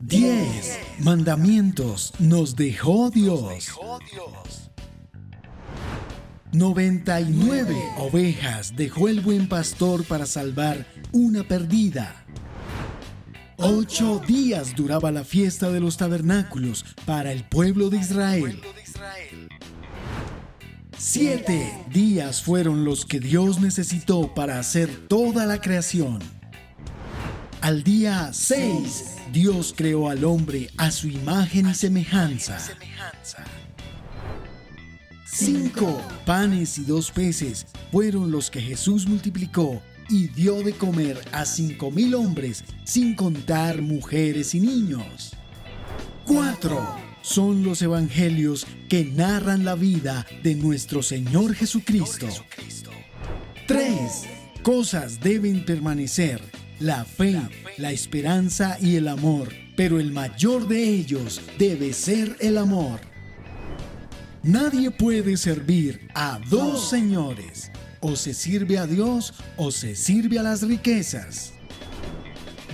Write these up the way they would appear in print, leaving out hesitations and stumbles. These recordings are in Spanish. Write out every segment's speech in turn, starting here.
10 mandamientos nos dejó Dios. 99 ovejas dejó el buen pastor para salvar una perdida. 8 días duraba la fiesta de los tabernáculos para el pueblo de Israel. 7 días fueron los que Dios necesitó para hacer toda la creación. Al día 6, Dios creó al hombre a su imagen y semejanza. 5 panes y 2 peces fueron los que Jesús multiplicó y dio de comer a 5,000 hombres, sin contar mujeres y niños. 4 son los evangelios que narran la vida de nuestro Señor Jesucristo. 3 cosas deben permanecer: la fe, la esperanza y el amor, pero el mayor de ellos debe ser el amor. Nadie puede servir a 2 señores. O se sirve a Dios o se sirve a las riquezas.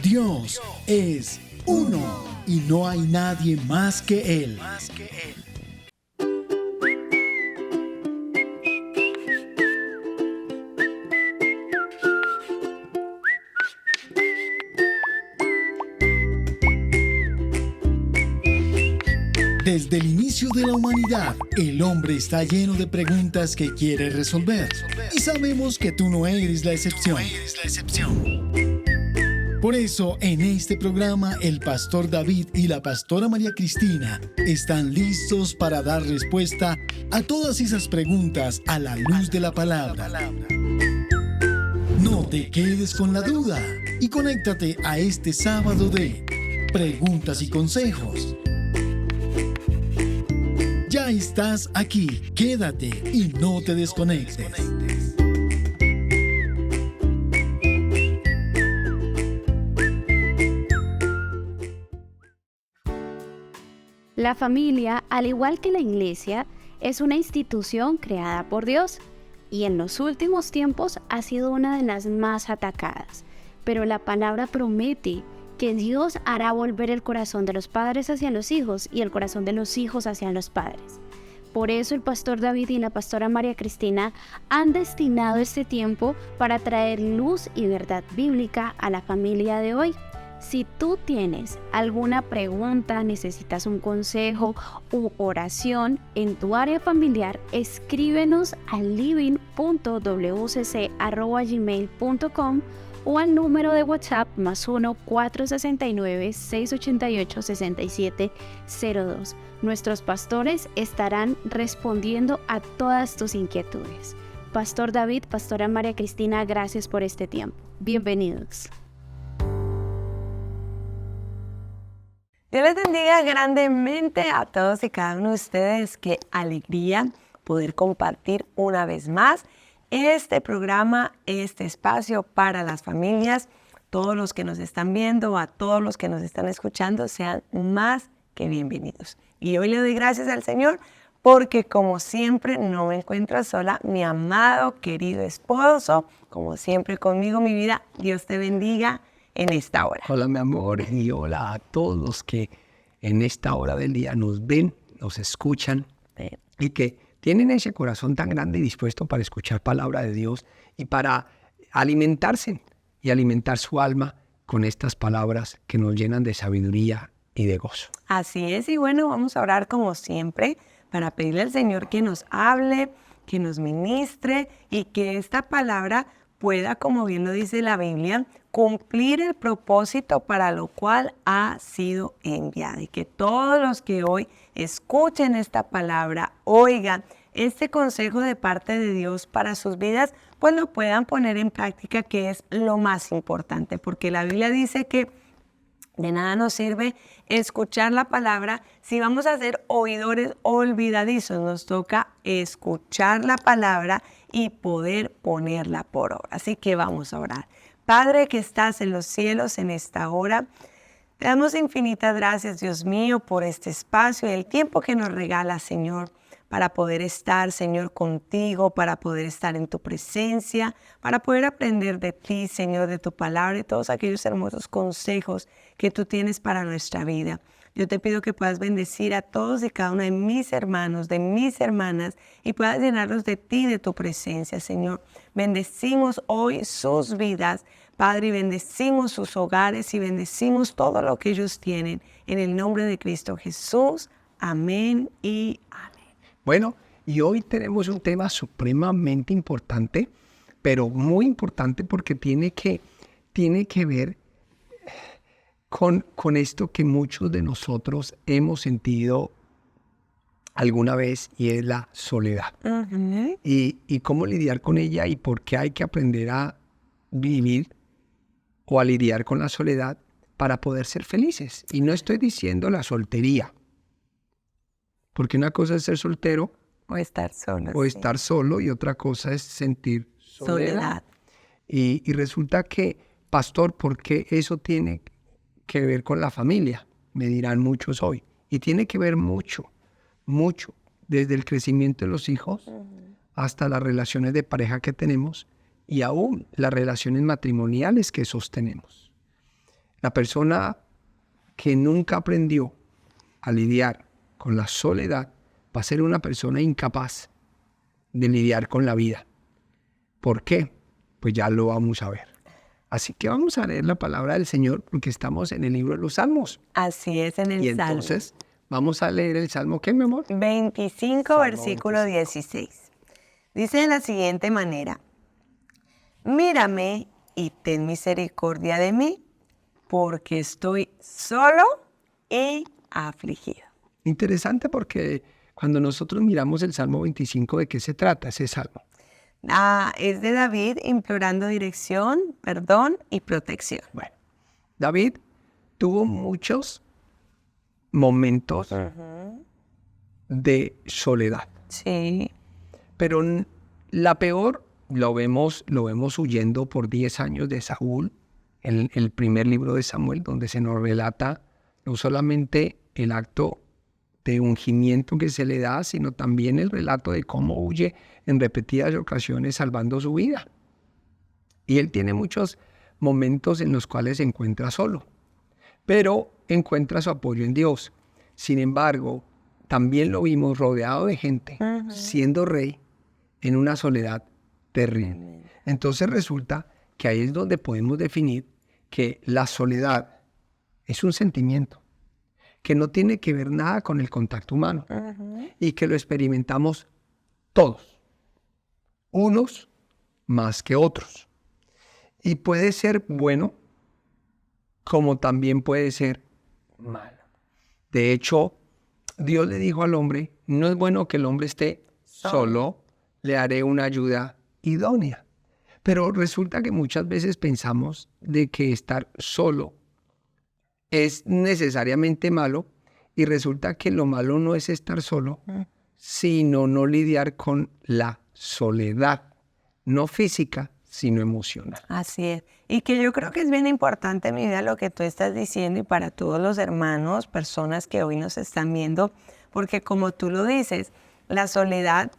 Dios es uno y no hay nadie más que Él. Desde el inicio de la humanidad, el hombre está lleno de preguntas que quiere resolver. Y sabemos que tú no eres la excepción. Por eso, en este programa, el pastor David y la pastora María Cristina están listos para dar respuesta a todas esas preguntas a la luz de la palabra. No te quedes con la duda y conéctate a este sábado de Preguntas y Consejos. Ya estás aquí, quédate y no te desconectes. La familia, al igual que la iglesia, es una institución creada por Dios y en los últimos tiempos ha sido una de las más atacadas. Pero la palabra promete que Dios hará volver el corazón de los padres hacia los hijos y el corazón de los hijos hacia los padres. Por eso el pastor David y la pastora María Cristina han destinado este tiempo para traer luz y verdad bíblica a la familia de hoy. Si tú tienes alguna pregunta, necesitas un consejo u oración en tu área familiar, escríbenos al living.wcc@gmail.com o al número de WhatsApp +1 469 688 6702. Nuestros pastores estarán respondiendo a todas tus inquietudes. Pastor David, pastora María Cristina, gracias por este tiempo. Bienvenidos. Dios les bendiga grandemente a todos y cada uno de ustedes. Qué alegría poder compartir una vez más este programa, este espacio para las familias. Todos los que nos están viendo, a todos los que nos están escuchando, sean más que bienvenidos. Y hoy le doy gracias al Señor porque, como siempre, no me encuentro sola. Mi amado, querido esposo, como siempre conmigo, mi vida. Dios te bendiga en esta hora. Hola, mi amor, y hola a todos los que en esta hora del día nos ven, nos escuchan y que tienen ese corazón tan grande y dispuesto para escuchar palabra de Dios y para alimentarse y alimentar su alma con estas palabras que nos llenan de sabiduría y de gozo. Así es, y bueno, vamos a orar como siempre para pedirle al Señor que nos hable, que nos ministre y que esta palabra pueda, como bien lo dice la Biblia, cumplir el propósito para lo cual ha sido enviada. Y que todos los que hoy escuchen esta palabra, oigan este consejo de parte de Dios para sus vidas, pues lo puedan poner en práctica, que es lo más importante. Porque la Biblia dice que de nada nos sirve escuchar la palabra si vamos a ser oidores olvidadizos. Nos toca escuchar la palabra y poder ponerla por obra. Así que vamos a orar. Padre que estás en los cielos, en esta hora, te damos infinitas gracias, Dios mío, por este espacio y el tiempo que nos regala, Señor, para poder estar, Señor, contigo, para poder estar en tu presencia, para poder aprender de ti, Señor, de tu palabra y todos aquellos hermosos consejos que tú tienes para nuestra vida. Yo te pido que puedas bendecir a todos y cada uno de mis hermanos, de mis hermanas, y puedas llenarlos de ti, de tu presencia, Señor. Bendecimos hoy sus vidas, Padre, y bendecimos sus hogares y bendecimos todo lo que ellos tienen. En el nombre de Cristo Jesús. Amén y amén. Bueno, y hoy tenemos un tema supremamente importante, pero muy importante porque tiene que ver con esto que muchos de nosotros hemos sentido alguna vez, y es la soledad. Uh-huh. Y cómo lidiar con ella y por qué hay que aprender a vivir o a lidiar con la soledad para poder ser felices. Y no estoy diciendo la soltería, porque una cosa es ser soltero O estar solo. o sí. estar solo, y otra cosa es sentir soledad. Soledad. Y resulta que, pastor, ¿por qué eso tiene que ver con la familia? Me dirán muchos hoy. Y tiene que ver mucho, desde el crecimiento de los hijos hasta las relaciones de pareja que tenemos y aún las relaciones matrimoniales que sostenemos. La persona que nunca aprendió a lidiar con la soledad va a ser una persona incapaz de lidiar con la vida. ¿Por qué? Pues ya lo vamos a ver. Así que vamos a leer la palabra del Señor porque estamos en el libro de los Salmos. Así es, en el Y Salmo. entonces vamos a leer el Salmo, ¿qué, mi amor? 25, Salmo versículo 25. 16. Dice de la siguiente manera: mírame y ten misericordia de mí, porque estoy solo y afligido. Interesante porque cuando nosotros miramos el Salmo 25, ¿de qué se trata ese Salmo? Es de David implorando dirección, perdón y protección. Bueno, David tuvo muchos momentos de soledad, Sí. pero la peor lo vemos huyendo por 10 años de Saúl, en el primer libro de Samuel, donde se nos relata no solamente el acto de ungimiento que se le da, sino también el relato de cómo huye en repetidas ocasiones salvando su vida. Y él tiene muchos momentos en los cuales se encuentra solo, pero encuentra su apoyo en Dios. Sin embargo, también lo vimos rodeado de gente, siendo rey, en una soledad terrible. Entonces resulta que ahí es donde podemos definir que la soledad es un sentimiento que no tiene que ver nada con el contacto humano y que lo experimentamos todos, unos más que otros. Y puede ser bueno como también puede ser malo. De hecho, Dios le dijo al hombre, no es bueno que el hombre esté solo, le haré una ayuda idónea. Pero resulta que muchas veces pensamos de que estar solo es necesariamente malo, y resulta que lo malo no es estar solo, sino no lidiar con la soledad, no física, sino emocional. Así es. Y que yo creo que es bien importante, mi vida, lo que tú estás diciendo, y para todos los hermanos, personas que hoy nos están viendo, porque como tú lo dices, la soledad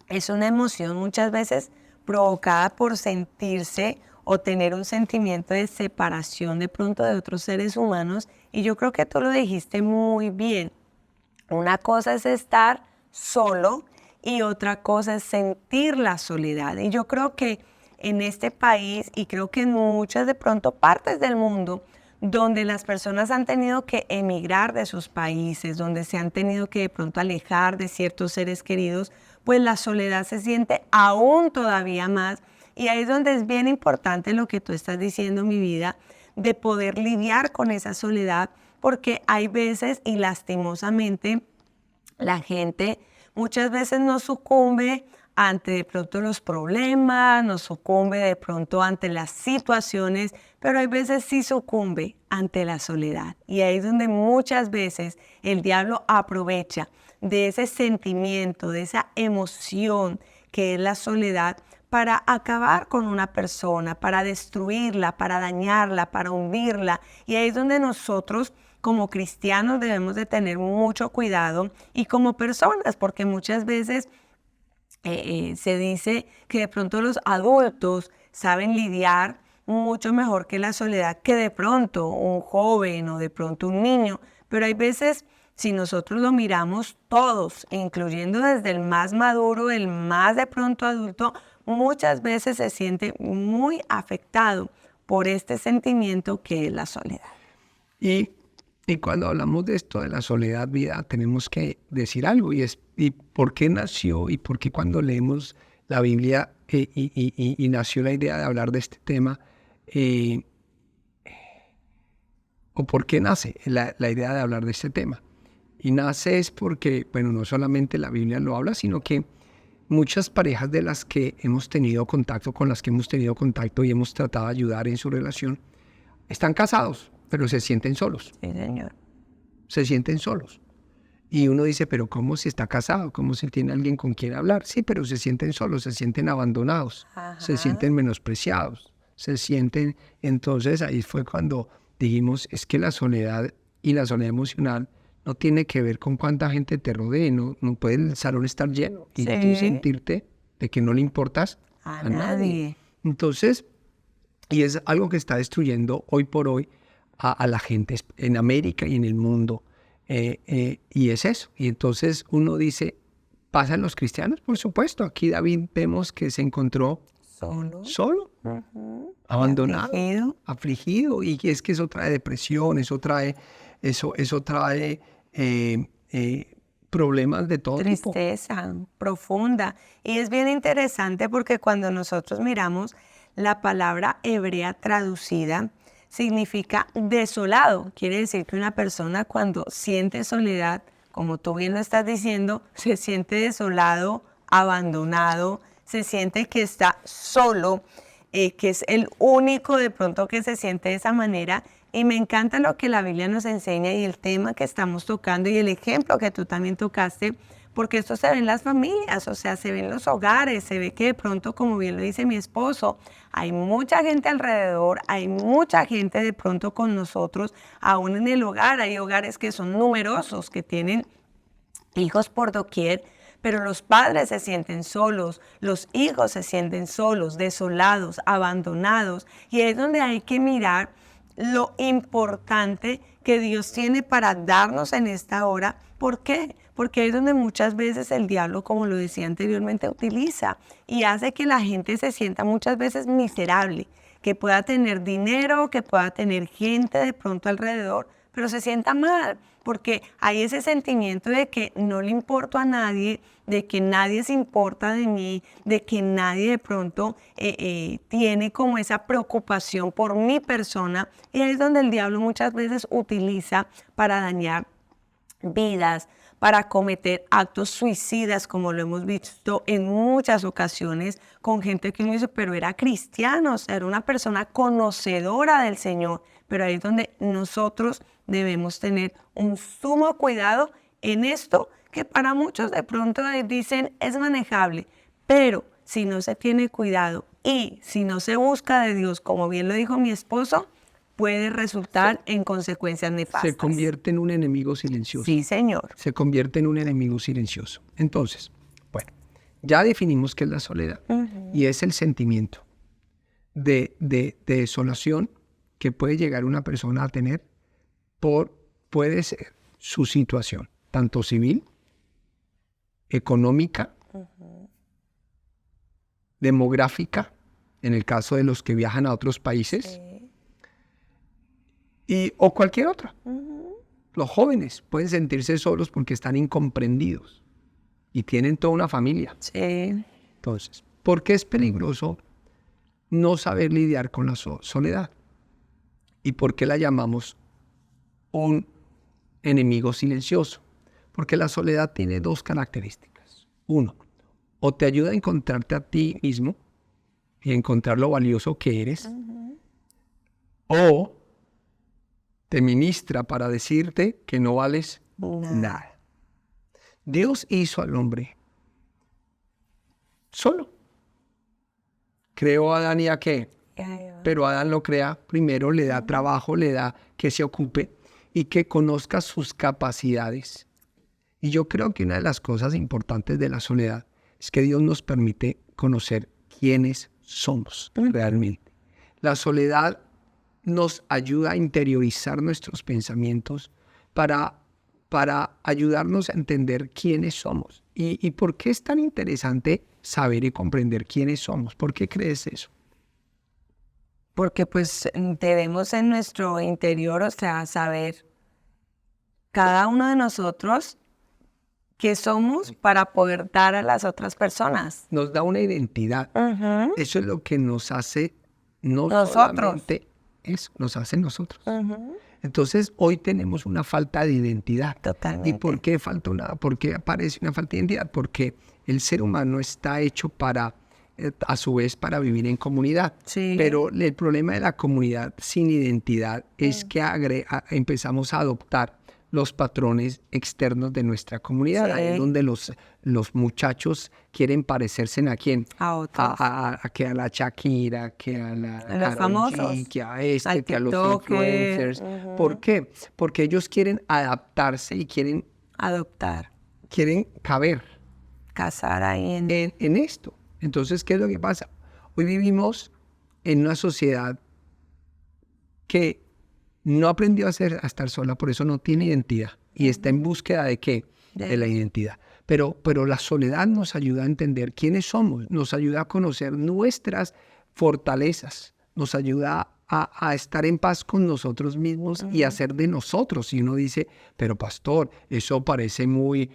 es una emoción muchas veces provocada por sentirse o tener un sentimiento de separación de pronto de otros seres humanos. Y yo creo que tú lo dijiste muy bien. Una cosa es estar solo y otra cosa es sentir la soledad. Y yo creo que en este país, y creo que en muchas de pronto partes del mundo, donde las personas han tenido que emigrar de sus países, donde se han tenido que de pronto alejar de ciertos seres queridos, pues la soledad se siente aún todavía más. Y ahí es donde es bien importante lo que tú estás diciendo, mi vida, de poder lidiar con esa soledad, porque hay veces, y lastimosamente, la gente muchas veces no sucumbe ante de pronto los problemas, no sucumbe de pronto ante las situaciones, pero hay veces sí sucumbe ante la soledad. Y ahí es donde muchas veces el diablo aprovecha de ese sentimiento, de esa emoción que es la soledad, para acabar con una persona, para destruirla, para dañarla, para hundirla. Y ahí es donde nosotros como cristianos debemos de tener mucho cuidado y como personas, porque muchas veces se dice que de pronto los adultos saben lidiar mucho mejor que la soledad que de pronto un joven o de pronto un niño. Pero hay veces, si nosotros lo miramos todos, incluyendo desde el más maduro, el más de pronto adulto, muchas veces se siente muy afectado por este sentimiento que es la soledad. Y cuando hablamos de esto de la soledad, vida, tenemos que decir algo, y es ¿y por qué nació? Y por qué cuando leemos la Biblia y nació la idea de hablar de este tema, o por qué nace la idea de hablar de este tema. Y nace es porque, bueno, no solamente la Biblia lo habla, sino que muchas parejas de las que hemos tenido contacto, con las que hemos tenido contacto y hemos tratado de ayudar en su relación, están casados, pero se sienten solos. Sí, señor. Se sienten solos. Y uno dice, pero ¿cómo si está casado? ¿Cómo si tiene alguien con quien hablar? Sí, pero se sienten solos, se sienten abandonados, se sienten menospreciados, se sienten... Entonces ahí fue cuando dijimos, es que la soledad y la soledad emocional no tiene que ver con cuánta gente te rodee, no puede el salón estar lleno y tú sentirte de que no le importas a nadie. Entonces, y es algo que está destruyendo hoy por hoy a la gente en América y en el mundo. Y es eso. Y entonces uno dice, ¿pasan los cristianos? Por supuesto. Aquí David vemos que se encontró solo, abandonado, afligido. Y es que eso trae depresión, eso trae problemas de todo tipo. Tristeza profunda. Y es bien interesante porque cuando nosotros miramos la palabra hebrea traducida, significa desolado. Quiere decir que una persona cuando siente soledad, como tú bien lo estás diciendo, se siente desolado, abandonado, se siente que está solo, que es el único de pronto que se siente de esa manera. Y me encanta lo que la Biblia nos enseña y el tema que estamos tocando y el ejemplo que tú también tocaste, porque esto se ve en las familias, o sea, se ve en los hogares, se ve que de pronto, como bien lo dice mi esposo, hay mucha gente alrededor, hay mucha gente de pronto con nosotros, aún en el hogar, hay hogares que son numerosos, que tienen hijos por doquier, pero los padres se sienten solos, los hijos se sienten solos, desolados, abandonados, y es donde hay que mirar lo importante que Dios tiene para darnos en esta hora. ¿Por qué? Porque es donde muchas veces el diablo, como lo decía anteriormente, utiliza y hace que la gente se sienta muchas veces miserable, que pueda tener dinero, que pueda tener gente de pronto alrededor, pero se sienta mal, porque hay ese sentimiento de que no le importo a nadie, de que nadie se importa de mí, de que nadie de pronto tiene como esa preocupación por mi persona. Y ahí es donde el diablo muchas veces utiliza para dañar vidas, para cometer actos suicidas, como lo hemos visto en muchas ocasiones con gente que uno dice, pero era cristiano, o sea, era una persona conocedora del Señor. Pero ahí es donde nosotros debemos tener un sumo cuidado en esto, que para muchos de pronto dicen es manejable, pero si no se tiene cuidado y si no se busca de Dios, como bien lo dijo mi esposo, puede resultar en consecuencias nefastas. Se convierte en un enemigo silencioso. Sí, señor. Se convierte en un enemigo silencioso. Entonces, bueno, ya definimos qué es la soledad. Y es el sentimiento de desolación que puede llegar una persona a tener puede ser su situación, tanto civil, económica, demográfica, en el caso de los que viajan a otros países, o cualquier otra. Los jóvenes pueden sentirse solos porque están incomprendidos y tienen toda una familia. Sí. Entonces, ¿por qué es peligroso no saber lidiar con la soledad? ¿Y por qué la llamamos un enemigo silencioso? Porque la soledad tiene dos características. Uno, o te ayuda a encontrarte a ti mismo y a encontrar lo valioso que eres, o te ministra para decirte que no vales nada. Dios hizo al hombre solo. Creó a Adán y a qué. Ay, Pero Adán lo crea primero, le da trabajo, le da que se ocupe y que conozca sus capacidades. Y yo creo que una de las cosas importantes de la soledad es que Dios nos permite conocer quiénes somos realmente. La soledad nos ayuda a interiorizar nuestros pensamientos para ayudarnos a entender quiénes somos. ¿Y por qué es tan interesante saber y comprender quiénes somos? ¿Por qué crees eso? porque pues debemos en nuestro interior, o sea, saber cada uno de nosotros qué somos para poder dar a las otras personas. Nos da una identidad. Ujú. Eso es lo que nos hace, no Nosotros. solamente eso, nos hace nosotros. Ujú. Entonces, hoy tenemos una falta de identidad. Totalmente. ¿Y por qué por qué aparece una falta de identidad? Porque el ser humano está hecho para, a su vez, para vivir en comunidad. Sí. Pero el problema de la comunidad sin identidad es que empezamos a adoptar los patrones externos de nuestra comunidad. Sí. Ahí es donde los muchachos quieren parecerse a quién. A otros. Que a la Shakira, que a la A los Karol G, famosos. que a Al que a los TikToker. influencers. Ujú. ¿Por qué? Porque ellos quieren adaptarse y quieren Adoptar. caber Casar ahí en... en esto. Entonces, ¿qué es lo que pasa? Hoy vivimos en una sociedad que no aprendió a estar sola, por eso no tiene identidad. Y está en búsqueda ¿de qué? De la identidad. Pero la soledad nos ayuda a entender quiénes somos, nos ayuda a conocer nuestras fortalezas, nos ayuda a estar en paz con nosotros mismos y a ser de nosotros. Y uno dice, pero pastor, eso parece muy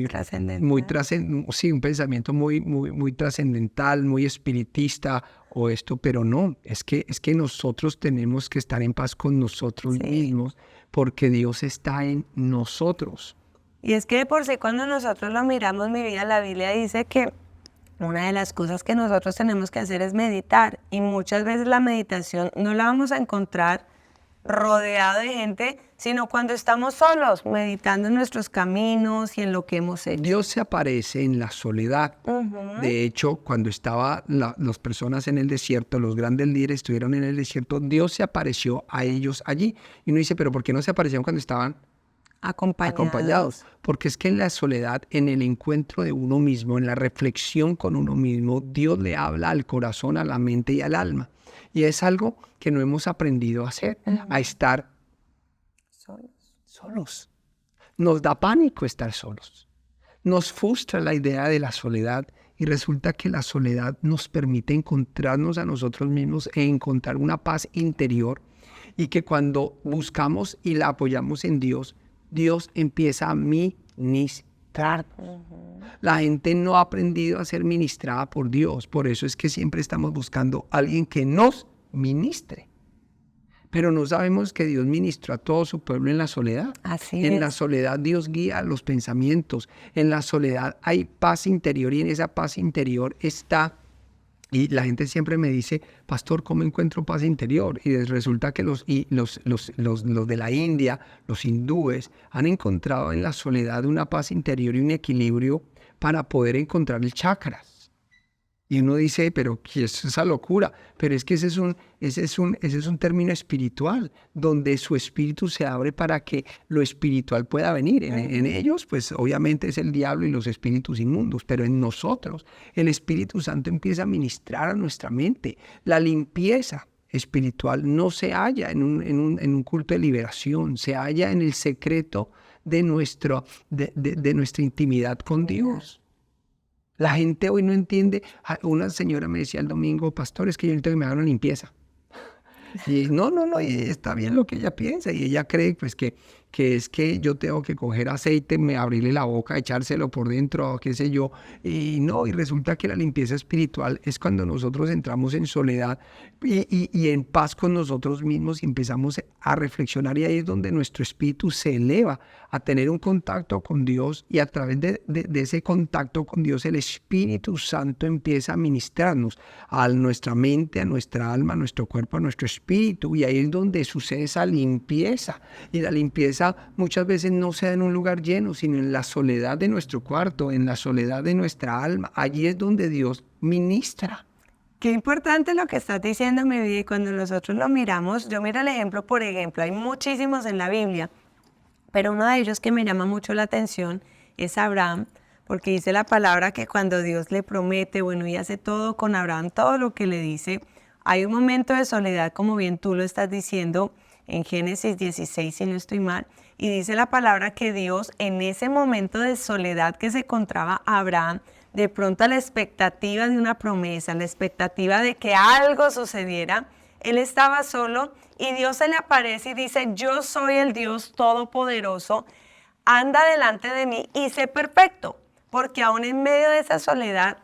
Trascendental. sí, un pensamiento muy trascendental, muy espiritista o esto, pero no, es que nosotros tenemos que estar en paz con nosotros Sí. mismos porque Dios está en nosotros. Y es que de por sí cuando nosotros lo miramos, mi vida, la Biblia dice que una de las cosas que nosotros tenemos que hacer es meditar. Y muchas veces la meditación no la vamos a encontrar rodeado de gente, sino cuando estamos solos, meditando en nuestros caminos y en lo que hemos hecho. Dios se aparece en la soledad. Ujú. De hecho, cuando estaban las personas en el desierto, los grandes líderes estuvieron en el desierto, Dios se apareció a ellos allí. Y uno dice, pero ¿por qué no se aparecieron cuando estaban acompañados? Porque es que en la soledad, en el encuentro de uno mismo, en la reflexión con uno mismo, Dios le habla al corazón, a la mente y al alma. Y es algo que no hemos aprendido a hacer, a estar solos. Nos da pánico estar solos. Nos frustra la idea de la soledad y resulta que la soledad nos permite encontrarnos a nosotros mismos e encontrar una paz interior y que cuando buscamos y la apoyamos en Dios, Dios empieza a ministrar. La gente no ha aprendido a ser ministrada por Dios. Por eso es que siempre estamos buscando a alguien que nos ministre. Pero no sabemos que Dios ministró a todo su pueblo en la soledad. Así En es. la soledad Dios guía los pensamientos. En la soledad hay paz interior y en esa paz interior está... Y la gente siempre me dice, pastor, ¿cómo encuentro paz interior? Y resulta que los de la India, los hindúes, han encontrado en la soledad una paz interior y un equilibrio para poder encontrar el chakras. Y uno dice, pero ¿qué es esa locura? Pero es que ese es un término espiritual, donde su espíritu se abre para que lo espiritual pueda venir. En ellos, pues obviamente es el diablo y los espíritus inmundos, pero en nosotros el Espíritu Santo empieza a ministrar a nuestra mente. La limpieza espiritual no se halla en un culto de liberación, se halla en el secreto de nuestra intimidad con Dios. La gente hoy no entiende. Una señora me decía el domingo, pastor, es que yo necesito que me hagan una limpieza. Y no, y está bien lo que ella piensa. Y ella cree pues que es que yo tengo que coger aceite, abrirle la boca, echárselo por dentro, qué sé yo. Y no, y resulta que la limpieza espiritual es cuando nosotros entramos en soledad y en paz con nosotros mismos y empezamos a reflexionar. Y ahí es donde nuestro espíritu se eleva a tener un contacto con Dios. Y a través de ese contacto con Dios, el Espíritu Santo empieza a ministrarnos a nuestra mente, a nuestra alma, a nuestro cuerpo, a nuestro espíritu. Y ahí es donde sucede esa limpieza. Y la limpieza muchas veces no se da en un lugar lleno, sino en la soledad de nuestro cuarto, en la soledad de nuestra alma. Allí es donde Dios ministra. Qué importante lo que estás diciendo, mi vida, y cuando nosotros lo miramos, yo miro el ejemplo, por ejemplo, hay muchísimos en la Biblia, pero uno de ellos que me llama mucho la atención es Abraham, porque dice la palabra que cuando Dios le promete, bueno, y hace todo con Abraham, todo lo que le dice, hay un momento de soledad, como bien tú lo estás diciendo, en Génesis 16, si no estoy mal, y dice la palabra que Dios en ese momento de soledad que se encontraba Abraham, de pronto la expectativa de una promesa, la expectativa de que algo sucediera, él estaba solo y Dios se le aparece y dice, yo soy el Dios Todopoderoso, anda delante de mí y sé perfecto, porque aún en medio de esa soledad,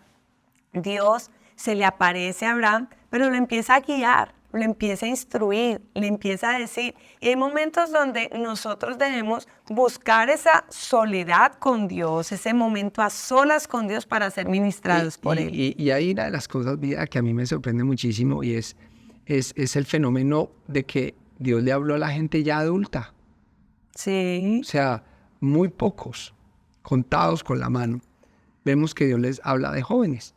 Dios se le aparece a Abraham, pero lo empieza a guiar, lo empieza a instruir, le empieza a decir. Y hay momentos donde nosotros debemos buscar esa soledad con Dios, ese momento a solas con Dios para ser ministrados por Él. Y hay una de las cosas, vida, que a mí me sorprende muchísimo y es el fenómeno de que Dios le habló a la gente ya adulta. Sí. O sea, muy pocos, contados con la mano, vemos que Dios les habla de jóvenes.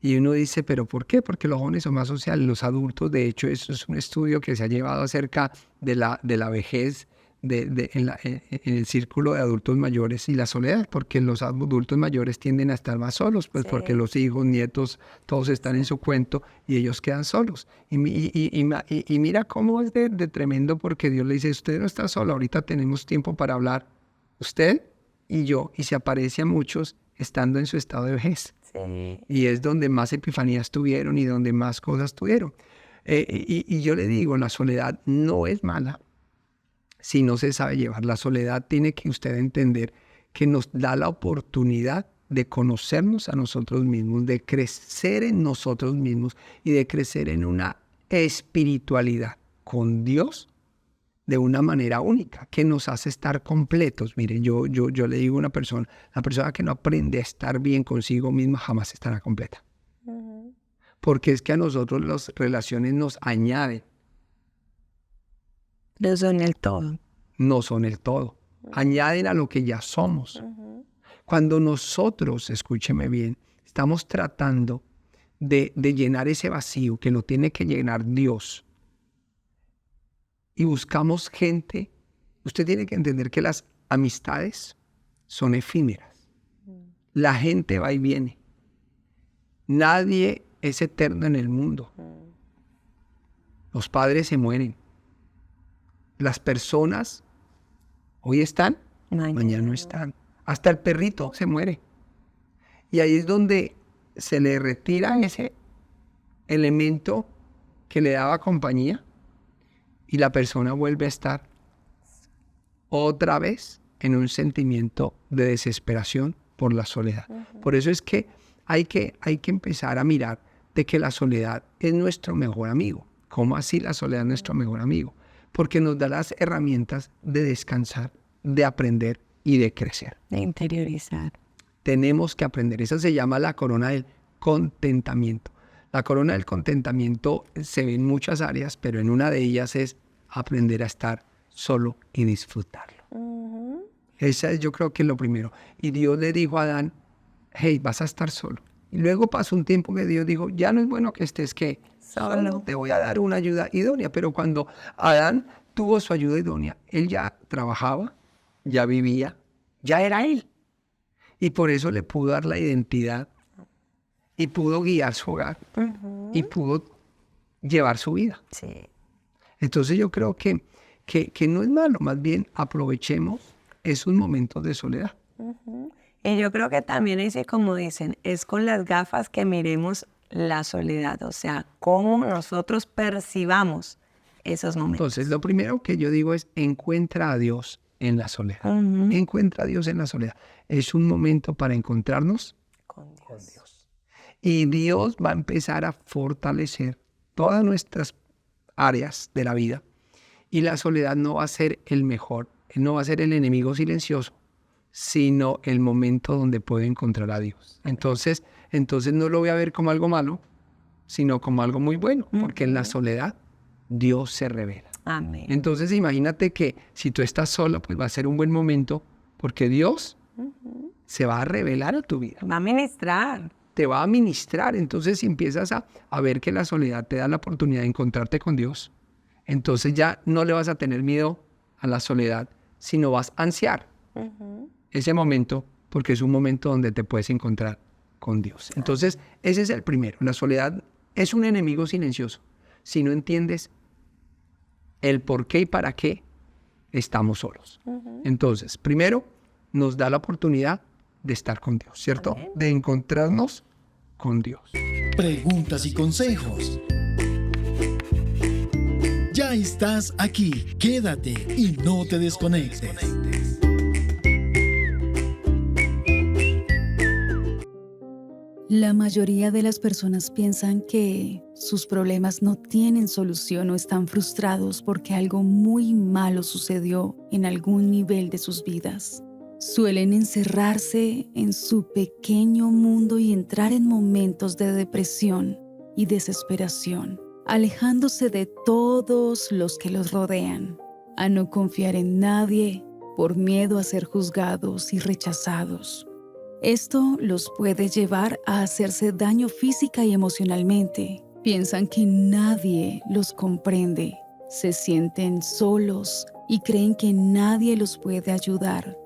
Y uno dice, ¿pero por qué? Porque los jóvenes son más sociales, los adultos. De hecho, eso es un estudio que se ha llevado acerca de la vejez en el círculo de adultos mayores y la soledad, porque los adultos mayores tienden a estar más solos, pues sí, porque los hijos, nietos, todos están en su cuento y ellos quedan solos. Y mira cómo es de tremendo, porque Dios le dice, usted no está solo, ahorita tenemos tiempo para hablar, usted y yo, y se aparece a muchos estando en su estado de vejez. Sí. Y es donde más epifanías tuvieron y donde más cosas tuvieron. Y yo le digo, la soledad no es mala si no se sabe llevar. La soledad tiene que usted entender que nos da la oportunidad de conocernos a nosotros mismos, de crecer en nosotros mismos y de crecer en una espiritualidad con Dios de una manera única, que nos hace estar completos. Miren, yo le digo a una persona, la persona que no aprende a estar bien consigo misma jamás estará completa. Uh-huh. Porque es que a nosotros las relaciones nos añaden. No son el todo. No son el todo. Uh-huh. Añaden a lo que ya somos. Uh-huh. Cuando nosotros, escúcheme bien, estamos tratando de llenar ese vacío que lo tiene que llenar Dios, y buscamos gente, usted tiene que entender que las amistades son efímeras. La gente va y viene. Nadie es eterno en el mundo. Los padres se mueren. Las personas hoy están, mañana no están. Hasta el perrito se muere. Y ahí es donde se le retira ese elemento que le daba compañía. Y la persona vuelve a estar otra vez en un sentimiento de desesperación por la soledad. Uh-huh. Por eso es que hay que empezar a mirar de que la soledad es nuestro mejor amigo. ¿Cómo así la soledad es nuestro mejor amigo? Porque nos da las herramientas de descansar, de aprender y de crecer. De interiorizar. Tenemos que aprender. Esa se llama la corona del contentamiento. La corona del contentamiento se ve en muchas áreas, pero en una de ellas es aprender a estar solo y disfrutarlo. Uh-huh. Esa es, yo creo que es lo primero. Y Dios le dijo a Adán, hey, vas a estar solo. Y luego pasó un tiempo que Dios dijo, ya no es bueno que estés solo. Te voy a dar una ayuda idónea. Pero cuando Adán tuvo su ayuda idónea, él ya trabajaba, ya vivía, ya era él. Y por eso le pudo dar la identidad y pudo guiar su hogar, uh-huh, y pudo llevar su vida. Sí. Entonces yo creo que no es malo, más bien aprovechemos esos momentos de soledad. Uh-huh. Y yo creo que también es como dicen, es con las gafas que miremos la soledad, o sea, cómo nosotros percibamos esos momentos. Entonces lo primero que yo digo es encuentra a Dios en la soledad. Uh-huh. Encuentra a Dios en la soledad. Es un momento para encontrarnos con Dios. Y Dios va a empezar a fortalecer todas nuestras áreas de la vida. Y la soledad no va a ser el mejor, no va a ser el enemigo silencioso, sino el momento donde puedo encontrar a Dios. Entonces no lo voy a ver como algo malo, sino como algo muy bueno, porque en la soledad Dios se revela. Amén. Entonces imagínate que si tú estás solo, pues va a ser un buen momento, porque Dios se va a revelar a tu vida. Va a ministrar. te va a ministrar. Entonces, si empiezas a ver que la soledad te da la oportunidad de encontrarte con Dios, entonces ya no le vas a tener miedo a la soledad, sino vas a ansiar ese momento, porque es un momento donde te puedes encontrar con Dios. Entonces, ese es el primero. La soledad es un enemigo silencioso. Si no entiendes el por qué y para qué estamos solos. Entonces, primero, nos da la oportunidad de estar con Dios, ¿cierto? Amén. De encontrarnos con Dios. Preguntas y consejos. Ya estás aquí. Quédate y no te desconectes. La mayoría de las personas piensan que sus problemas no tienen solución o están frustrados porque algo muy malo sucedió en algún nivel de sus vidas. Suelen encerrarse en su pequeño mundo y entrar en momentos de depresión y desesperación, alejándose de todos los que los rodean, a no confiar en nadie por miedo a ser juzgados y rechazados. Esto los puede llevar a hacerse daño física y emocionalmente. Piensan que nadie los comprende, se sienten solos y creen que nadie los puede ayudar.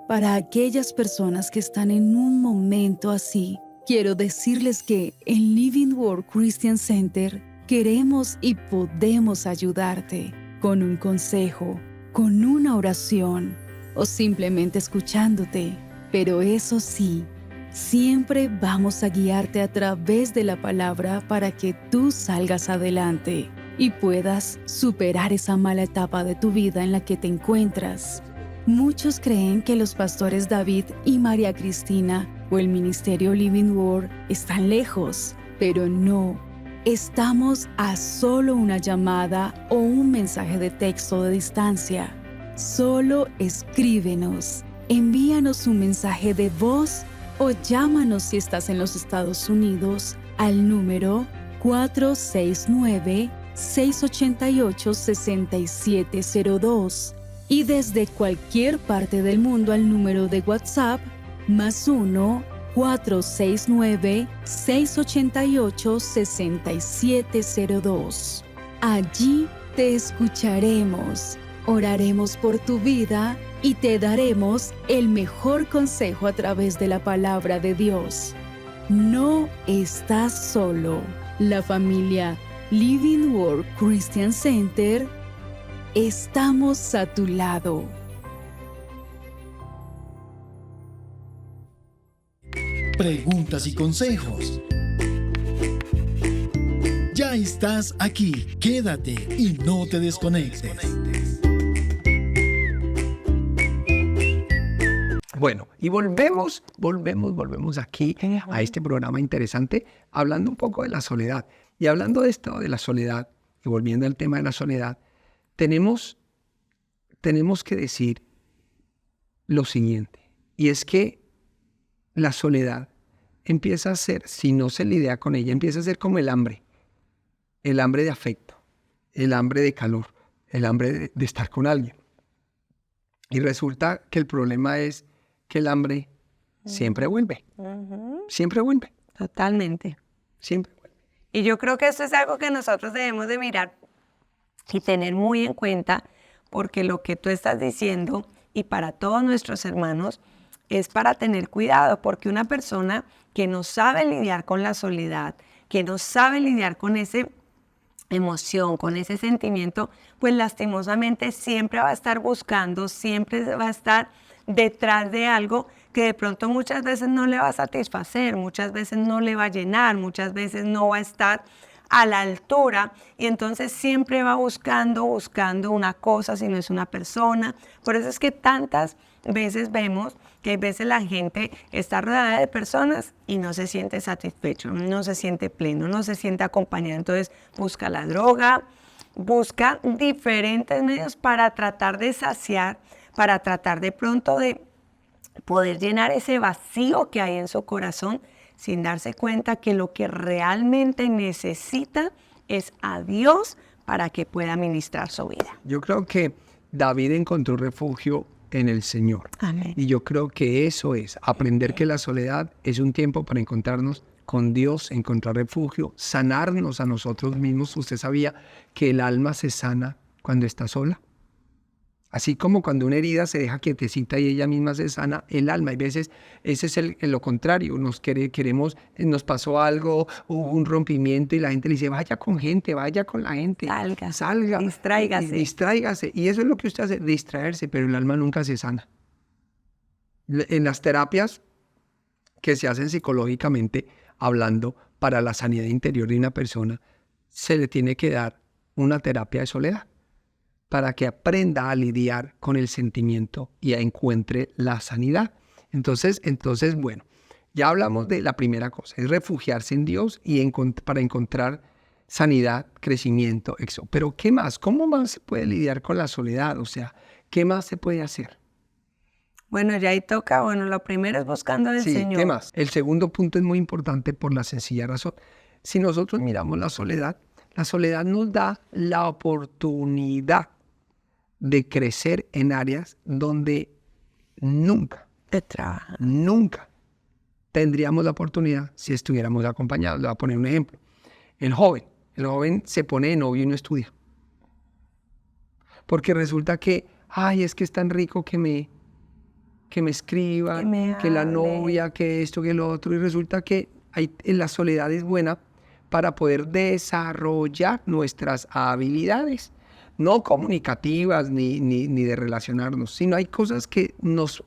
Para aquellas personas que están en un momento así, quiero decirles que en Living Word Christian Center queremos y podemos ayudarte con un consejo, con una oración o simplemente escuchándote. Pero eso sí, siempre vamos a guiarte a través de la palabra para que tú salgas adelante y puedas superar esa mala etapa de tu vida en la que te encuentras. Muchos creen que los pastores David y María Cristina o el ministerio Living Word están lejos, pero no. Estamos a solo una llamada o un mensaje de texto de distancia. Solo escríbenos. Envíanos un mensaje de voz o llámanos si estás en los Estados Unidos al número 469-688-6702 y desde cualquier parte del mundo al número de WhatsApp +1 469-688-6702. Allí te escucharemos, oraremos por tu vida y te daremos el mejor consejo a través de la palabra de Dios. No estás solo. La familia Living Word Christian Center, estamos a tu lado. Preguntas y consejos. Ya estás aquí. Quédate y no te desconectes. Bueno, y volvemos aquí a este programa interesante, hablando un poco de la soledad. Y hablando de esto, de la soledad, y volviendo al tema de la soledad, tenemos que decir lo siguiente, y es que la soledad empieza a ser, si no se lidia con ella, empieza a ser como el hambre de afecto, el hambre de calor, el hambre de estar con alguien. Y resulta que el problema es que el hambre siempre vuelve. Siempre vuelve. Totalmente. Siempre vuelve. Y yo creo que eso es algo que nosotros debemos de mirar y tener muy en cuenta, porque lo que tú estás diciendo, y para todos nuestros hermanos, es para tener cuidado, porque una persona que no sabe lidiar con la soledad, que no sabe lidiar con esa emoción, con ese sentimiento, pues lastimosamente siempre va a estar buscando, siempre va a estar detrás de algo que de pronto muchas veces no le va a satisfacer, muchas veces no le va a llenar, muchas veces no va a estar a la altura, y entonces siempre va buscando una cosa, si no es una persona. Por eso es que tantas veces vemos que a veces la gente está rodeada de personas y no se siente satisfecho, no se siente pleno, no se siente acompañado. Entonces busca la droga, busca diferentes medios para tratar de saciar, para tratar de pronto de poder llenar ese vacío que hay en su corazón, sin darse cuenta que lo que realmente necesita es a Dios para que pueda ministrar su vida. Yo creo que David encontró refugio en el Señor. Amén. Y yo creo que eso es, aprender que la soledad es un tiempo para encontrarnos con Dios, encontrar refugio, sanarnos a nosotros mismos. ¿Usted sabía que el alma se sana cuando está sola? Así como cuando una herida se deja quietecita y ella misma se sana, el alma. Hay veces, ese es lo contrario, nos pasó algo, hubo un rompimiento y la gente le dice, vaya con gente, vaya con la gente. Salga. Distráigase. Y eso es lo que usted hace, distraerse, pero el alma nunca se sana. En las terapias que se hacen psicológicamente, hablando para la sanidad interior de una persona, se le tiene que dar una terapia de soledad, para que aprenda a lidiar con el sentimiento y encuentre la sanidad. Entonces, bueno, ya hablamos de la primera cosa, es refugiarse en Dios y para encontrar sanidad, crecimiento, eso. Pero ¿qué más? ¿Cómo más se puede lidiar con la soledad? O sea, ¿qué más se puede hacer? Bueno, ya ahí toca, lo primero es buscando al Señor. ¿Qué más? El segundo punto es muy importante por la sencilla razón. Si nosotros miramos la soledad nos da la oportunidad de crecer en áreas donde nunca tendríamos la oportunidad si estuviéramos acompañados. Le voy a poner un ejemplo. El joven se pone de novio y no estudia. Porque resulta que, es que es tan rico que me escriban, que la novia, que esto, que lo otro. Y resulta que la soledad es buena para poder desarrollar nuestras habilidades. No comunicativas ni de relacionarnos, sino hay cosas que nos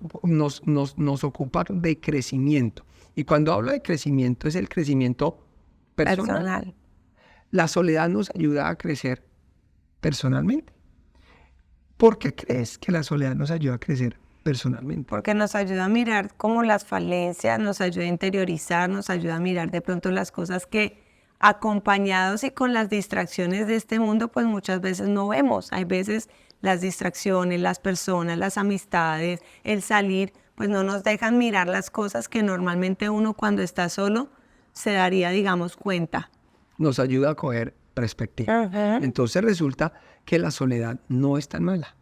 ocupan de crecimiento. Y cuando hablo de crecimiento, es el crecimiento personal. La soledad nos ayuda a crecer personalmente. ¿Por qué crees que la soledad nos ayuda a crecer personalmente? Porque nos ayuda a mirar como las falencias, nos ayuda a interiorizar, nos ayuda a mirar de pronto las cosas que acompañados y con las distracciones de este mundo, pues muchas veces no vemos. Hay veces las distracciones, las personas, las amistades, el salir, pues no nos dejan mirar las cosas que normalmente uno cuando está solo se daría, digamos, cuenta. Nos ayuda a coger perspectiva. Uh-huh. Entonces resulta que la soledad no es tan mala.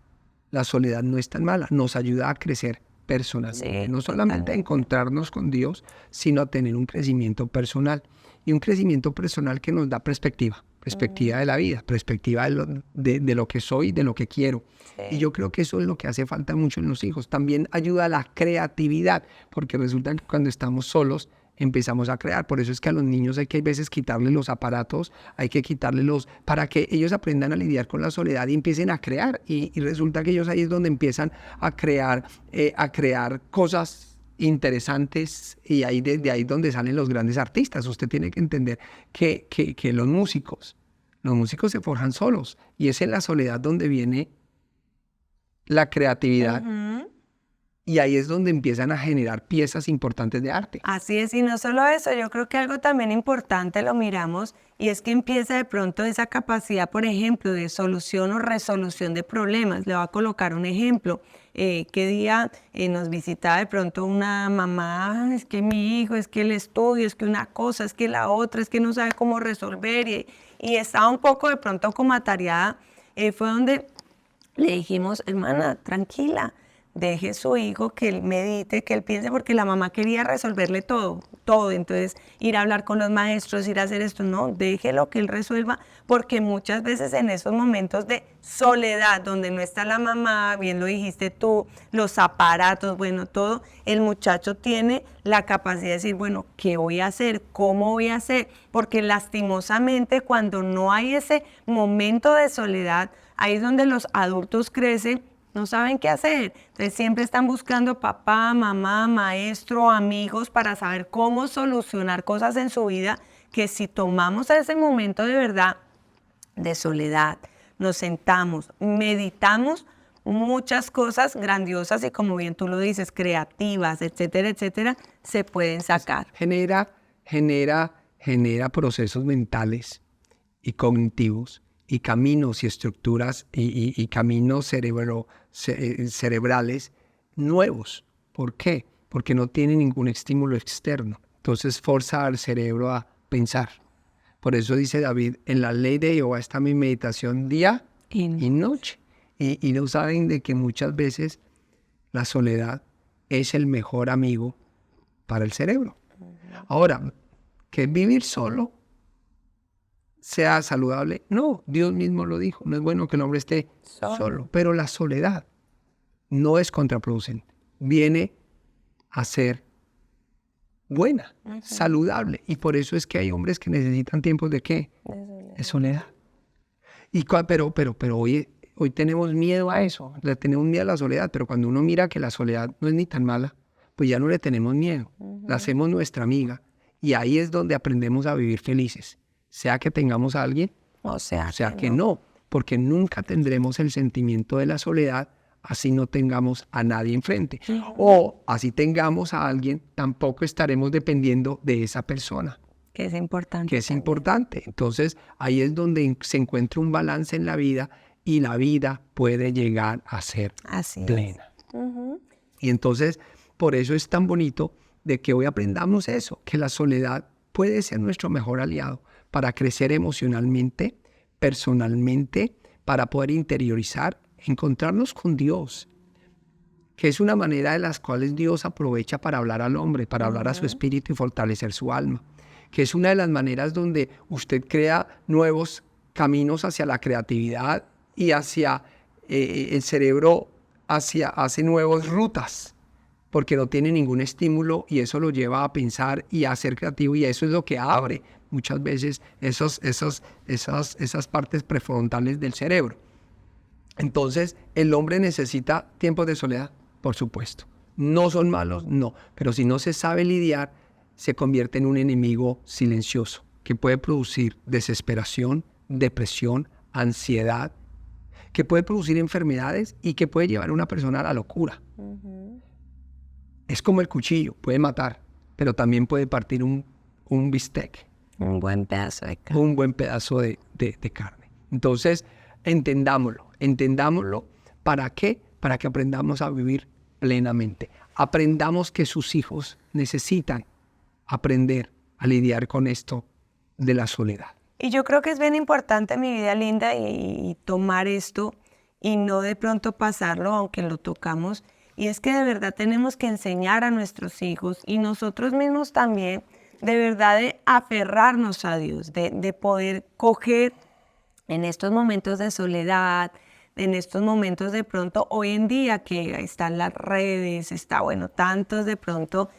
La soledad no es tan mala. Nos ayuda a crecer personalmente. No solamente a encontrarnos con Dios, sino a tener un crecimiento personal. Y un crecimiento personal que nos da perspectiva de la vida, perspectiva de lo que soy, de lo que quiero. Sí. Y yo creo que eso es lo que hace falta mucho en los hijos. También ayuda a la creatividad, porque resulta que cuando estamos solos empezamos a crear. Por eso es que a los niños hay que a veces quitarles los aparatos, hay que quitarles para que ellos aprendan a lidiar con la soledad y empiecen a crear. Y resulta que ellos ahí es donde empiezan a crear cosas interesantes, y ahí desde ahí donde salen los grandes artistas. Usted tiene que entender que los músicos se forjan solos, y es en la soledad donde viene la creatividad. Uh-huh. Y ahí es donde empiezan a generar piezas importantes de arte. Así es, y no solo eso, yo creo que algo también importante lo miramos, y es que empieza de pronto esa capacidad, por ejemplo, de solución o resolución de problemas. Le voy a colocar un ejemplo. ¿Qué día nos visitaba de pronto una mamá? Es que mi hijo, es que el estudio, es que una cosa, es que la otra, es que no sabe cómo resolver, y estaba un poco de pronto como atareada. Fue donde le dijimos, hermana, tranquila, deje su hijo que él medite, que él piense, porque la mamá quería resolverle todo. Entonces, ir a hablar con los maestros, ir a hacer esto, no, déjelo que él resuelva, porque muchas veces en esos momentos de soledad, donde no está la mamá, bien lo dijiste tú, los aparatos, todo, el muchacho tiene la capacidad de decir, ¿qué voy a hacer? ¿Cómo voy a hacer? Porque lastimosamente cuando no hay ese momento de soledad, ahí es donde los adultos crecen, no saben qué hacer. Entonces siempre están buscando papá, mamá, maestro, amigos para saber cómo solucionar cosas en su vida, que si tomamos ese momento de verdad de soledad, nos sentamos, meditamos, muchas cosas grandiosas y, como bien tú lo dices, creativas, etcétera, etcétera, se pueden sacar. Genera procesos mentales y cognitivos y caminos y estructuras y caminos cerebrales nuevos. ¿Por qué? Porque no tiene ningún estímulo externo. Entonces forza al cerebro a pensar. Por eso dice David, en la ley de Jehová está mi meditación día y noche. Y no saben de que muchas veces la soledad es el mejor amigo para el cerebro. Ahora, que vivir solo sea saludable. No, Dios mismo lo dijo. No es bueno que el hombre esté solo. Pero la soledad no es contraproducente. Viene a ser buena, saludable. Y por eso es que hay hombres que necesitan tiempos ¿de qué? De soledad. Pero hoy tenemos miedo a eso. Le tenemos miedo a la soledad. Pero cuando uno mira que la soledad no es ni tan mala, pues ya no le tenemos miedo. La hacemos nuestra amiga. Y ahí es donde aprendemos a vivir felices. Sea que tengamos a alguien, o sea que no. Porque nunca tendremos el sentimiento de la soledad, así no tengamos a nadie enfrente. O así tengamos a alguien, tampoco estaremos dependiendo de esa persona. Que es importante. Que es importante. Entonces, ahí es donde se encuentra un balance en la vida y la vida puede llegar a ser plena. Y entonces, por eso es tan bonito de que hoy aprendamos eso, que la soledad puede ser nuestro mejor aliado para crecer emocionalmente, personalmente, para poder interiorizar, encontrarnos con Dios, que es una manera de las cuales Dios aprovecha para hablar al hombre, para hablar a su espíritu y fortalecer su alma, que es una de las maneras donde usted crea nuevos caminos hacia la creatividad y hacia el cerebro, hace nuevas rutas, porque no tiene ningún estímulo y eso lo lleva a pensar y a ser creativo, y eso es lo que abre muchas veces esas partes prefrontales del cerebro. Entonces, ¿el hombre necesita tiempos de soledad? Por supuesto. ¿No son malos? No. Pero si no se sabe lidiar, se convierte en un enemigo silencioso que puede producir desesperación, depresión, ansiedad, que puede producir enfermedades y que puede llevar a una persona a la locura. Es como el cuchillo, puede matar, pero también puede partir un bistec. Un buen pedazo de carne. Un buen pedazo de carne. Entonces, entendámoslo. ¿Para qué? Para que aprendamos a vivir plenamente. Aprendamos que sus hijos necesitan aprender a lidiar con esto de la soledad. Y yo creo que es bien importante, mi vida linda, y tomar esto y no de pronto pasarlo, aunque lo tocamos. Y es que de verdad tenemos que enseñar a nuestros hijos y nosotros mismos también, de verdad, de aferrarnos a Dios, de poder coger en estos momentos de soledad, en estos momentos de pronto, hoy en día que están las redes, tantos de pronto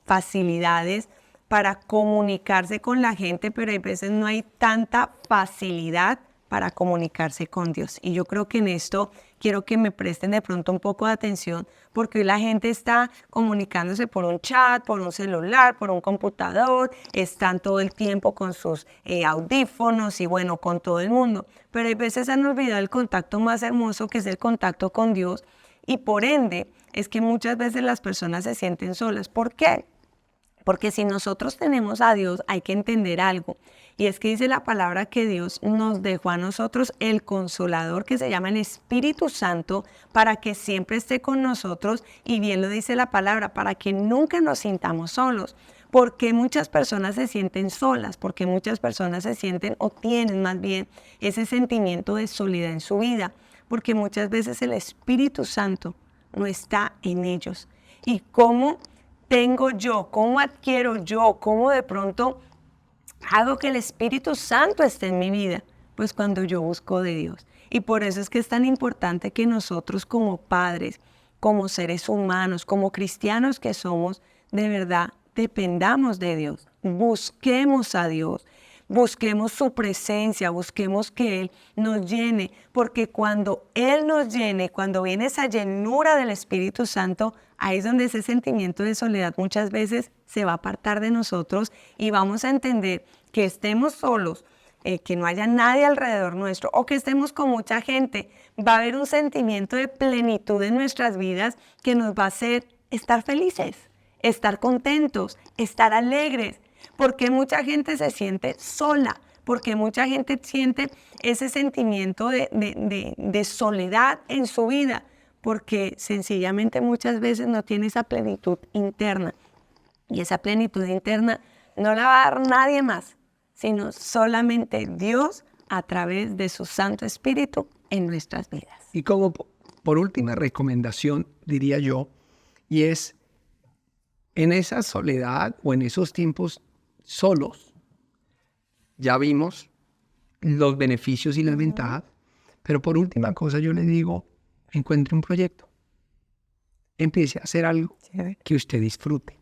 facilidades para comunicarse con la gente, pero hay veces no hay tanta facilidad para comunicarse con Dios. Y yo creo que en esto quiero que me presten de pronto un poco de atención, porque hoy la gente está comunicándose por un chat, por un celular, por un computador, están todo el tiempo con sus audífonos y bueno, con todo el mundo. Pero hay veces han olvidado el contacto más hermoso, que es el contacto con Dios, y por ende es que muchas veces las personas se sienten solas. ¿Por qué? Porque si nosotros tenemos a Dios, hay que entender algo. Y es que dice la palabra que Dios nos dejó a nosotros el Consolador, que se llama el Espíritu Santo, para que siempre esté con nosotros. Y bien lo dice la palabra, para que nunca nos sintamos solos. Porque muchas personas se sienten solas, porque muchas personas se sienten o tienen más bien ese sentimiento de soledad en su vida. Porque muchas veces el Espíritu Santo no está en ellos. ¿Y cómo tengo yo? ¿Cómo adquiero yo? ¿Cómo de pronto hago que el Espíritu Santo esté en mi vida? Pues cuando yo busco de Dios. Y por eso es que es tan importante que nosotros como padres, como seres humanos, como cristianos que somos, de verdad dependamos de Dios. Busquemos a Dios. Busquemos su presencia, busquemos que Él nos llene, porque cuando Él nos llene, cuando viene esa llenura del Espíritu Santo, ahí es donde ese sentimiento de soledad muchas veces se va a apartar de nosotros y vamos a entender que estemos solos, que no haya nadie alrededor nuestro o que estemos con mucha gente, va a haber un sentimiento de plenitud en nuestras vidas que nos va a hacer estar felices, estar contentos, estar alegres. Porque mucha gente se siente sola, porque mucha gente siente ese sentimiento de soledad en su vida, porque sencillamente muchas veces no tiene esa plenitud interna. Y esa plenitud interna no la va a dar nadie más, sino solamente Dios a través de su Santo Espíritu en nuestras vidas. Y como por última recomendación, diría yo, y es en esa soledad o en esos tiempos solos. Ya vimos los beneficios y las ventajas, pero por última cosa yo le digo, encuentre un proyecto. Empiece a hacer algo que usted disfrute.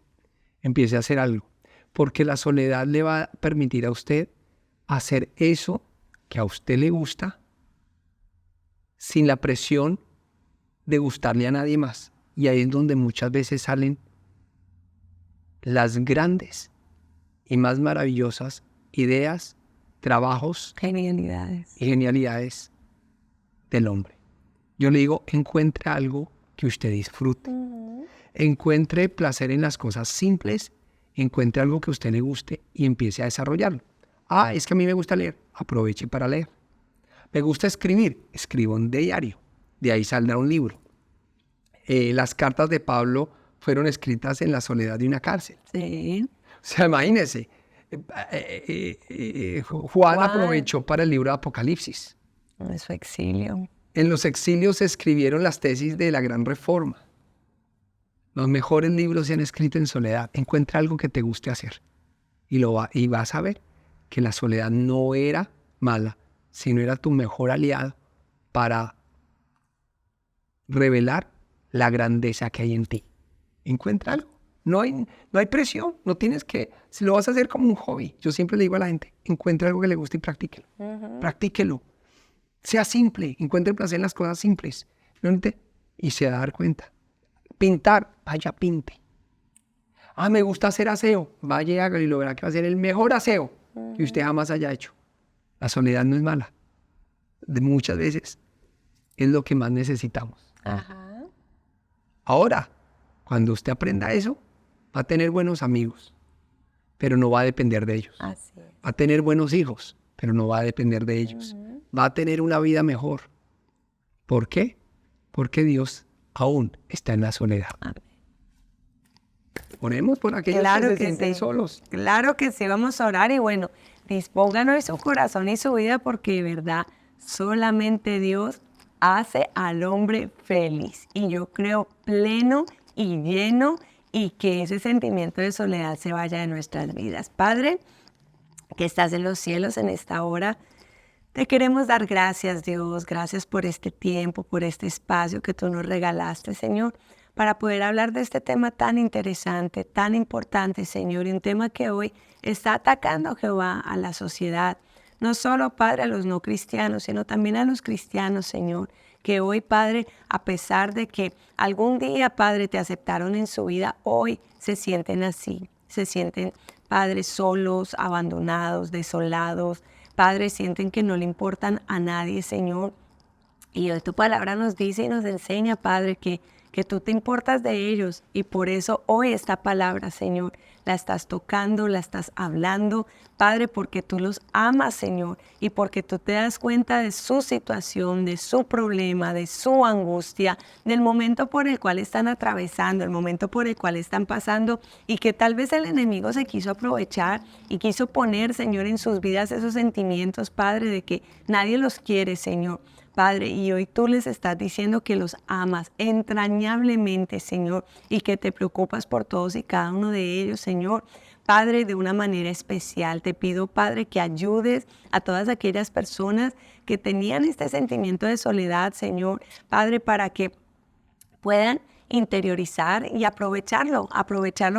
Empiece a hacer algo, porque la soledad le va a permitir a usted hacer eso que a usted le gusta sin la presión de gustarle a nadie más. Y ahí es donde muchas veces salen las grandes y más maravillosas ideas, trabajos y genialidades del hombre. Yo le digo, encuentre algo que usted disfrute. Encuentre placer en las cosas simples, encuentre algo que a usted le guste y empiece a desarrollarlo. Es que a mí me gusta leer, aproveche para leer. Me gusta escribir, escriba un diario, de ahí saldrá un libro. Las cartas de Pablo fueron escritas en la soledad de una cárcel. Sí. O sea, imagínense, Juan aprovechó para el libro de Apocalipsis. En su exilio. En los exilios se escribieron las tesis de la Gran Reforma. Los mejores libros se han escrito en soledad. Encuentra algo que te guste hacer. Y vas a ver que la soledad no era mala, sino era tu mejor aliado para revelar la grandeza que hay en ti. Encuentra algo. No hay presión. No tienes que... Si lo vas a hacer como un hobby, yo siempre le digo a la gente, encuentre algo que le guste y practíquelo. Practíquelo. Sea simple. Encuentre placer en las cosas simples. Y se va a dar cuenta. Pintar, vaya, pinte. Me gusta hacer aseo. Vaya y hágalo y lo verá que va a ser el mejor aseo que usted jamás haya hecho. La soledad no es mala. Muchas veces es lo que más necesitamos. Ahora, cuando usted aprenda eso, va a tener buenos amigos, pero no va a depender de ellos. Así es. Va a tener buenos hijos, pero no va a depender de ellos. Va a tener una vida mejor. ¿Por qué? Porque Dios aún está en la soledad. Amén. Oremos por aquellos que se sienten solos. Claro que sí, vamos a orar y bueno, dispongan hoy su corazón y su vida porque de verdad solamente Dios hace al hombre feliz. Y yo creo pleno y lleno y que ese sentimiento de soledad se vaya de nuestras vidas. Padre, que estás en los cielos en esta hora, te queremos dar gracias, Dios. Gracias por este tiempo, por este espacio que tú nos regalaste, Señor, para poder hablar de este tema tan interesante, tan importante, Señor, y un tema que hoy está atacando, Jehová, a la sociedad. No solo, Padre, a los no cristianos, sino también a los cristianos, Señor, que hoy, Padre, a pesar de que algún día, Padre, te aceptaron en su vida, hoy se sienten así, se sienten, Padre, solos, abandonados, desolados. Padre, sienten que no le importan a nadie, Señor. Y hoy tu palabra nos dice y nos enseña, Padre, que tú te importas de ellos. Y por eso hoy esta palabra, Señor, la estás tocando, la estás hablando, Padre, porque tú los amas, Señor. Y porque tú te das cuenta de su situación, de su problema, de su angustia, del momento por el cual están atravesando, el momento por el cual están pasando. Y que tal vez el enemigo se quiso aprovechar y quiso poner, Señor, en sus vidas esos sentimientos, Padre, de que nadie los quiere, Señor. Padre, y hoy tú les estás diciendo que los amas entrañablemente, Señor, y que te preocupas por todos y cada uno de ellos, Señor. Padre, de una manera especial, te pido, Padre, que ayudes a todas aquellas personas que tenían este sentimiento de soledad, Señor. Padre, para que puedan interiorizar y aprovecharlo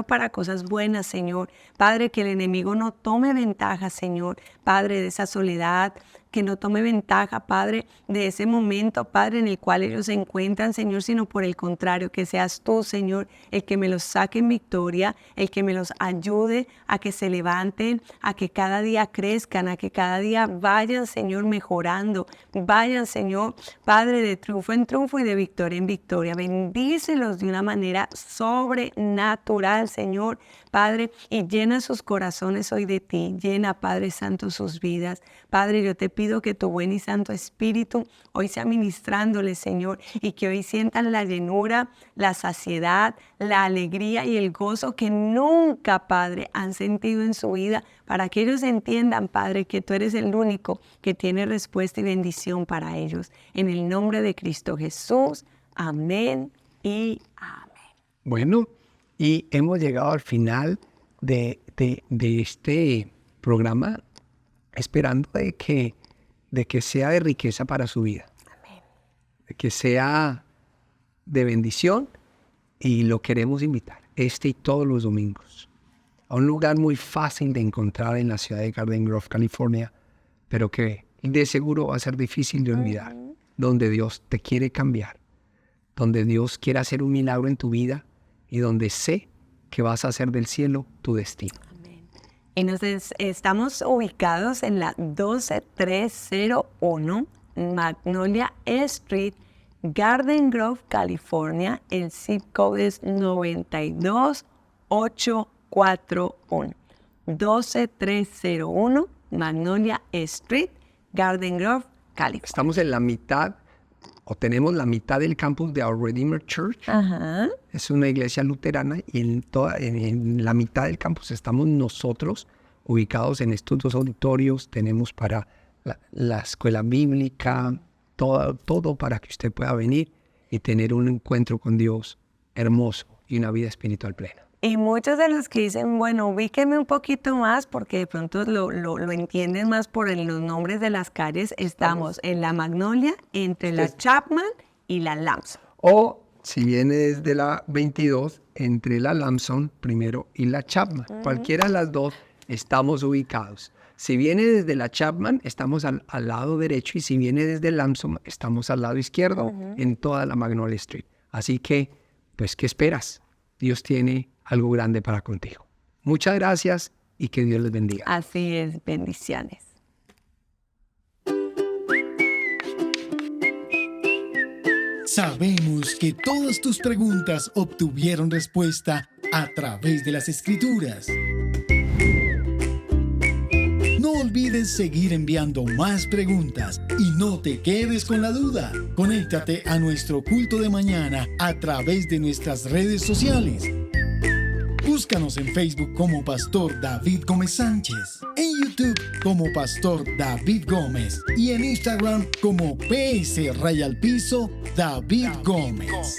para cosas buenas, Señor. Padre, que el enemigo no tome ventaja, Señor, Padre, de esa soledad, que no tome ventaja, Padre, de ese momento, Padre, en el cual ellos se encuentran, Señor, sino por el contrario, que seas tú, Señor, el que me los saque en victoria, el que me los ayude a que se levanten, a que cada día crezcan, a que cada día vayan, Señor, mejorando, vayan, Señor, Padre, de triunfo en triunfo y de victoria en victoria. Bendícelos de una manera sobrenatural, Señor, Padre, y llena sus corazones hoy de ti, llena, Padre Santo, sus vidas. Padre, yo te pido que tu buen y santo Espíritu hoy sea ministrándoles, Señor, y que hoy sientan la llenura, la saciedad, la alegría y el gozo que nunca, Padre, han sentido en su vida, para que ellos entiendan, Padre, que tú eres el único que tiene respuesta y bendición para ellos. En el nombre de Cristo Jesús, amén y amén. Bueno, y hemos llegado al final de este programa esperando de que sea de riqueza para su vida. Amén. De que sea de bendición, y lo queremos invitar este y todos los domingos a un lugar muy fácil de encontrar en la ciudad de Garden Grove, California, pero que de seguro va a ser difícil de olvidar, donde Dios te quiere cambiar, donde Dios quiere hacer un milagro en tu vida y donde sé que vas a hacer del cielo tu destino. Y estamos ubicados en la 12301 Magnolia Street, Garden Grove, California. El zip code es 92841. 12301 Magnolia Street, Garden Grove, California. Estamos en la mitad, o tenemos la mitad del campus de Our Redeemer Church. Ajá. Es una iglesia luterana y en la mitad del campus estamos nosotros ubicados en estos 2 auditorios. Tenemos para la escuela bíblica, todo para que usted pueda venir y tener un encuentro con Dios hermoso y una vida espiritual plena. Y muchos de los que dicen, bueno, ubíquenme un poquito más porque de pronto lo entienden más por los nombres de las calles. Estamos en la Magnolia, entre la Chapman y la Lamson. O si viene desde la 22, entre la Lamson primero y la Chapman. Cualquiera de las dos estamos ubicados. Si viene desde la Chapman, estamos al lado derecho, y si viene desde Lamson, estamos al lado izquierdo, en toda la Magnolia Street. Así que, pues, ¿qué esperas? Dios tiene algo grande para contigo. Muchas gracias y que Dios les bendiga. Así es, bendiciones. Sabemos que todas tus preguntas obtuvieron respuesta a través de las Escrituras. No olvides seguir enviando más preguntas y no te quedes con la duda. Conéctate a nuestro culto de mañana a través de nuestras redes sociales. Búscanos en Facebook como Pastor David Gómez Sánchez, en YouTube como Pastor David Gómez y en Instagram como PS_David Gómez.